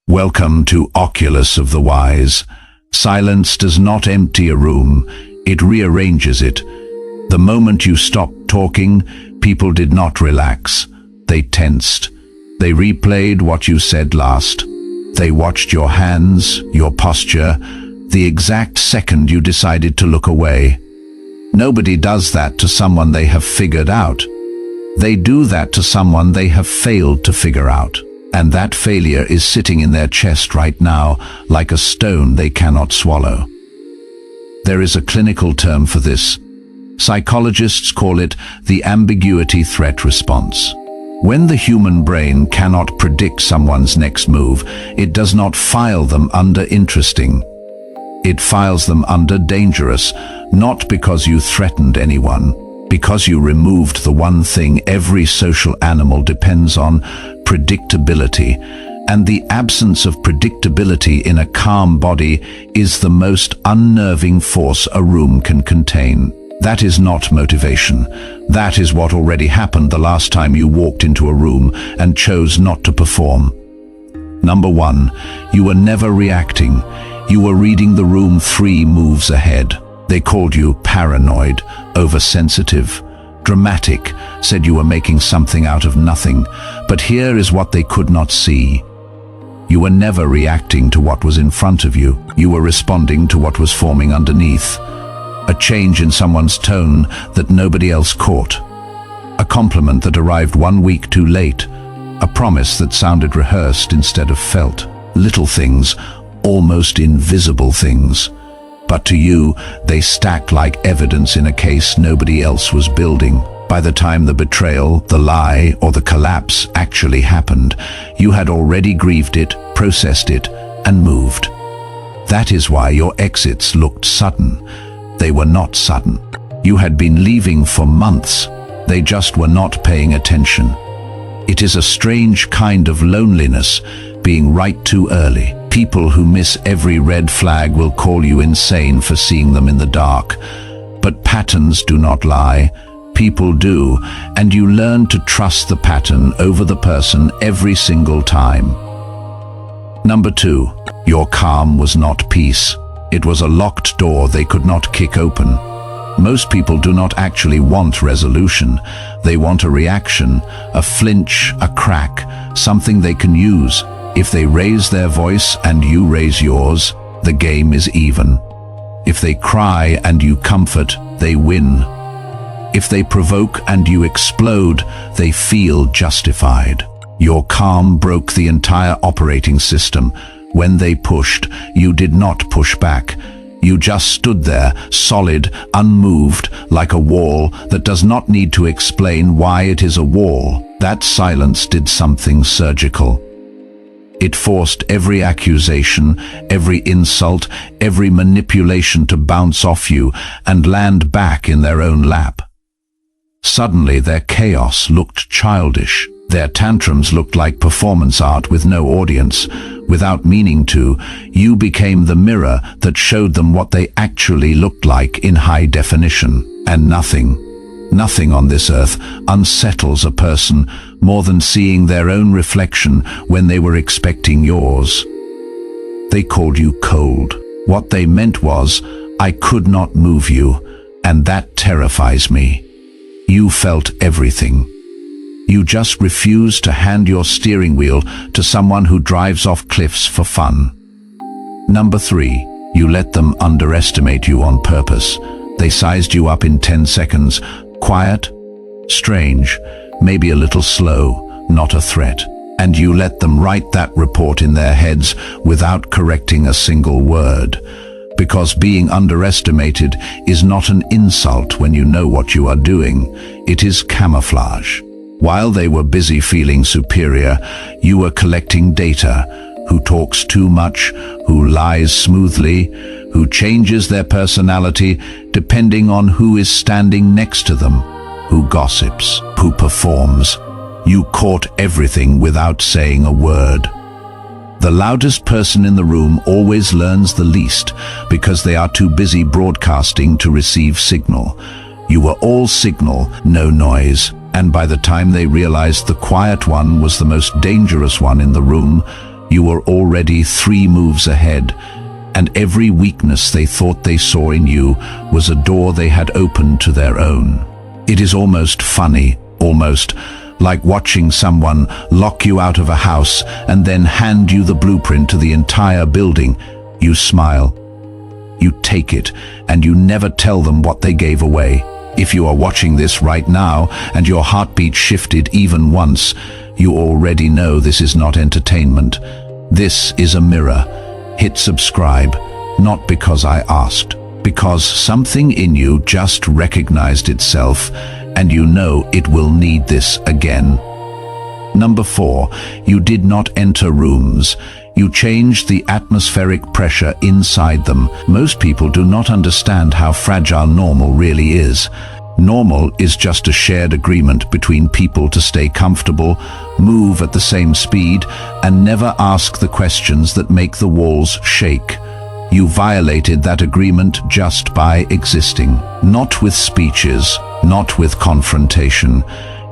Welcome to Oculus of the Wise. Silence does not empty a room, it rearranges it. The moment you stopped talking, people did not relax. They tensed. They replayed what you said last. They watched your hands, your posture, the exact second you decided to look away. Nobody does that to someone they have figured out. They do that to someone they have failed to figure out. And that failure is sitting in their chest right now, like a stone they cannot swallow. There is a clinical term for this. Psychologists call it the ambiguity threat response. When the human brain cannot predict someone's next move, it does not file them under interesting. It files them under dangerous, not because you threatened anyone, because you removed the one thing every social animal depends on, predictability. And the absence of predictability in a calm body is the most unnerving force a room can contain. That is not motivation. That is what already happened the last time you walked into a room and chose not to perform. Number 1, you were never reacting. You were reading the room 3 moves ahead. They called you paranoid, oversensitive, dramatic, said you were making something out of nothing. But here is what they could not see. You were never reacting to what was in front of you. You were responding to what was forming underneath. A change in someone's tone that nobody else caught. A compliment that arrived 1 week too late. A promise that sounded rehearsed instead of felt. Little things, almost invisible things. But to you, they stacked like evidence in a case nobody else was building. By the time the betrayal, the lie, or the collapse actually happened, you had already grieved it, processed it, and moved. That is why your exits looked sudden. They were not sudden. You had been leaving for months. They just were not paying attention. It is a strange kind of loneliness, being right too early. People who miss every red flag will call you insane for seeing them in the dark. But patterns do not lie. People do, and you learn to trust the pattern over the person every single time. Number 2, your calm was not peace. It was a locked door they could not kick open. Most people do not actually want resolution. They want a reaction, a flinch, a crack, something they can use. If they raise their voice and you raise yours, the game is even. If they cry and you comfort, they win. If they provoke and you explode, they feel justified. Your calm broke the entire operating system. When they pushed, you did not push back. You just stood there, solid, unmoved, like a wall that does not need to explain why it is a wall. That silence did something surgical. It forced every accusation, every insult, every manipulation to bounce off you and land back in their own lap. Suddenly their chaos looked childish. Their tantrums looked like performance art with no audience. Without meaning to, you became the mirror that showed them what they actually looked like in high definition. And nothing on this earth unsettles a person more than seeing their own reflection when they were expecting yours. They called you cold. What they meant was, I could not move you, and that terrifies me. You felt everything. You just refused to hand your steering wheel to someone who drives off cliffs for fun. Number 3, you let them underestimate you on purpose. They sized you up in 10 seconds. Quiet, strange, maybe a little slow, not a threat. And you let them write that report in their heads without correcting a single word. Because being underestimated is not an insult when you know what you are doing. It is camouflage. While they were busy feeling superior, you were collecting data. Who talks too much, who lies smoothly, who changes their personality depending on who is standing next to them, who gossips, who performs. You caught everything without saying a word. The loudest person in the room always learns the least because they are too busy broadcasting to receive signal. You were all signal, no noise. And by the time they realized the quiet one was the most dangerous one in the room, You were already 3 moves ahead, and every weakness they thought they saw in you was a door they had opened to their own. It is almost funny, almost like watching someone lock you out of a house and then hand you the blueprint to the entire building. You smile, you take it, and you never tell them what they gave away. If you are watching this right now and your heartbeat shifted even once, you already know this is not entertainment. This is a mirror. Hit subscribe, not because I asked, because something in you just recognized itself, and you know it will need this again. Number 4, you did not enter rooms. You changed the atmospheric pressure inside them. Most people do not understand how fragile normal really is. Normal is just a shared agreement between people to stay comfortable, move at the same speed, and never ask the questions that make the walls shake. You violated that agreement just by existing. Not with speeches, not with confrontation.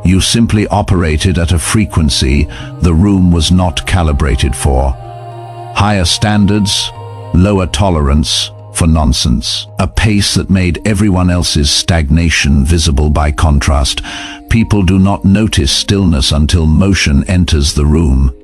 You simply operated at a frequency the room was not calibrated for. Higher standards, lower tolerance for nonsense. A pace that made everyone else's stagnation visible by contrast. People do not notice stillness until motion enters the room.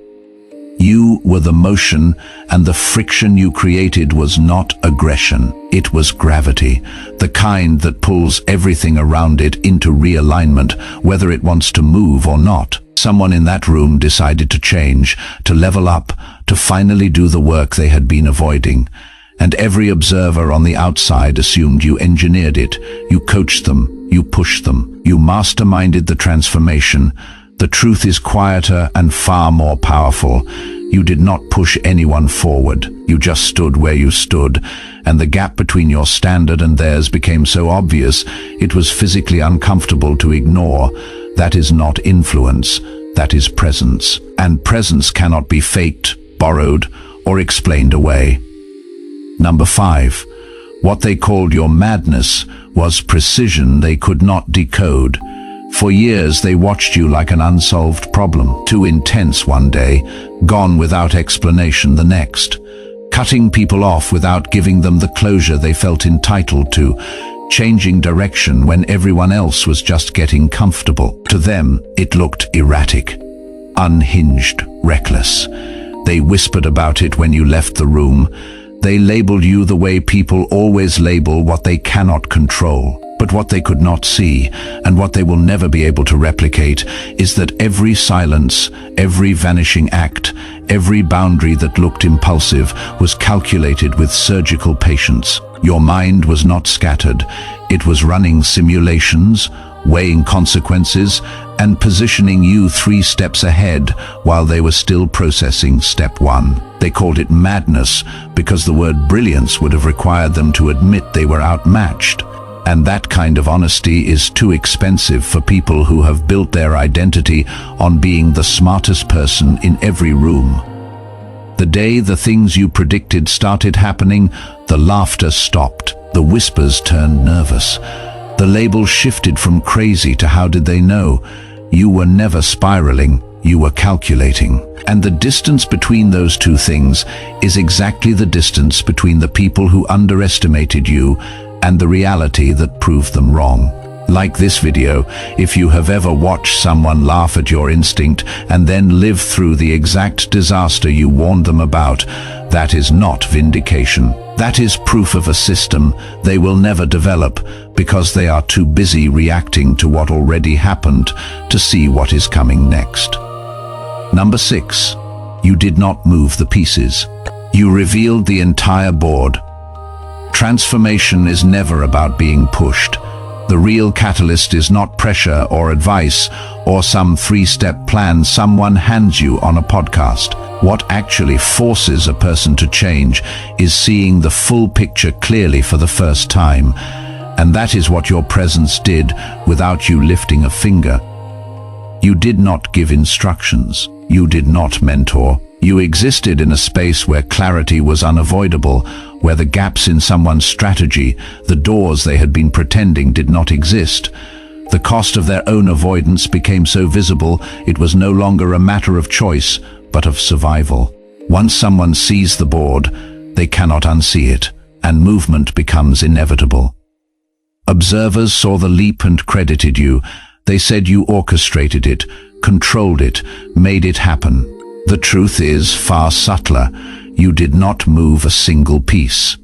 You were the motion, and the friction you created was not aggression. It was gravity, the kind that pulls everything around it into realignment, whether it wants to move or not. Someone in that room decided to change, to level up, to finally do the work they had been avoiding. And every observer on the outside assumed you engineered it. You coached them, you pushed them, you masterminded the transformation. The truth is quieter and far more powerful. You did not push anyone forward. You just stood where you stood, and the gap between your standard and theirs became so obvious it was physically uncomfortable to ignore. That is not influence, that is presence. And presence cannot be faked, borrowed, or explained away. Number 5. What they called your madness was precision they could not decode. For years they watched you like an unsolved problem, too intense one day, gone without explanation the next, cutting people off without giving them the closure they felt entitled to, changing direction when everyone else was just getting comfortable. To them, it looked erratic, unhinged, reckless. They whispered about it when you left the room. They labeled you the way people always label what they cannot control. But what they could not see, and what they will never be able to replicate, is that every silence, every vanishing act, every boundary that looked impulsive was calculated with surgical patience. Your mind was not scattered. It was running simulations, weighing consequences, and positioning you 3 steps ahead while they were still processing step 1. They called it madness because the word brilliance would have required them to admit they were outmatched. And that kind of honesty is too expensive for people who have built their identity on being the smartest person in every room. The day the things you predicted started happening, the laughter stopped, the whispers turned nervous. The labels shifted from crazy to how did they know. You were never spiraling, you were calculating. And the distance between those two things is exactly the distance between the people who underestimated you and the reality that proved them wrong. Like this video, if you have ever watched someone laugh at your instinct and then live through the exact disaster you warned them about, that is not vindication. That is proof of a system they will never develop because they are too busy reacting to what already happened to see what is coming next. Number 6. You did not move the pieces. You revealed the entire board. Transformation is never about being pushed. The real catalyst is not pressure or advice or some 3-step plan someone hands you on a podcast. What actually forces a person to change is seeing the full picture clearly for the first time. And that is what your presence did without you lifting a finger. You did not give instructions. You did not mentor. You existed in a space where clarity was unavoidable, where the gaps in someone's strategy, the doors they had been pretending did not exist. The cost of their own avoidance became so visible it was no longer a matter of choice, but of survival. Once someone sees the board, they cannot unsee it, and movement becomes inevitable. Observers saw the leap and credited you. They said you orchestrated it, controlled it, made it happen. The truth is far subtler. You did not move a single piece.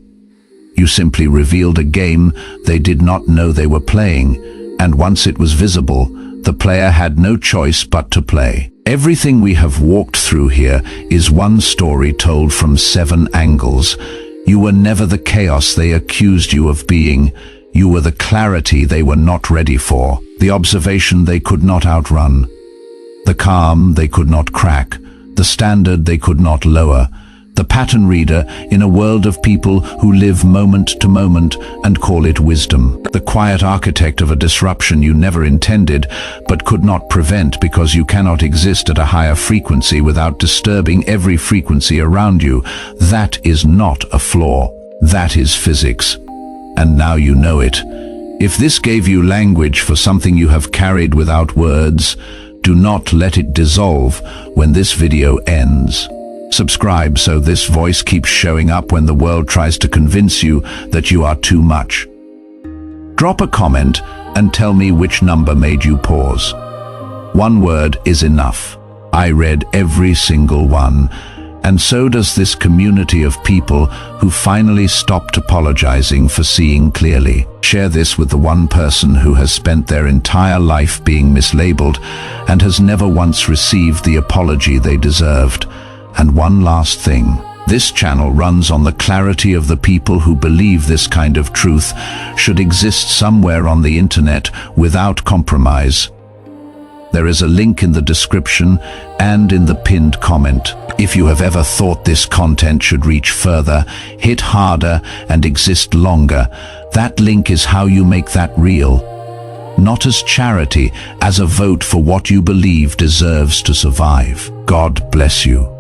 You simply revealed a game they did not know they were playing, and once it was visible, the player had no choice but to play. Everything we have walked through here is one story told from 7 angles. You were never the chaos they accused you of being. You were the clarity they were not ready for, the observation they could not outrun, the calm they could not crack, the standard they could not lower, the pattern reader in a world of people who live moment to moment and call it wisdom, the quiet architect of a disruption you never intended but could not prevent because you cannot exist at a higher frequency without disturbing every frequency around you. That is not a flaw. That is physics. And now you know it. If this gave you language for something you have carried without words, do not let it dissolve when this video ends. Subscribe so this voice keeps showing up when the world tries to convince you that you are too much. Drop a comment and tell me which number made you pause. One word is enough. I read every single one, and so does this community of people who finally stopped apologizing for seeing clearly. Share this with the one person who has spent their entire life being mislabeled and has never once received the apology they deserved. And one last thing. This channel runs on the clarity of the people who believe this kind of truth should exist somewhere on the internet without compromise. There is a link in the description and in the pinned comment. If you have ever thought this content should reach further, hit harder, and exist longer, that link is how you make that real. Not as charity, as a vote for what you believe deserves to survive. God bless you.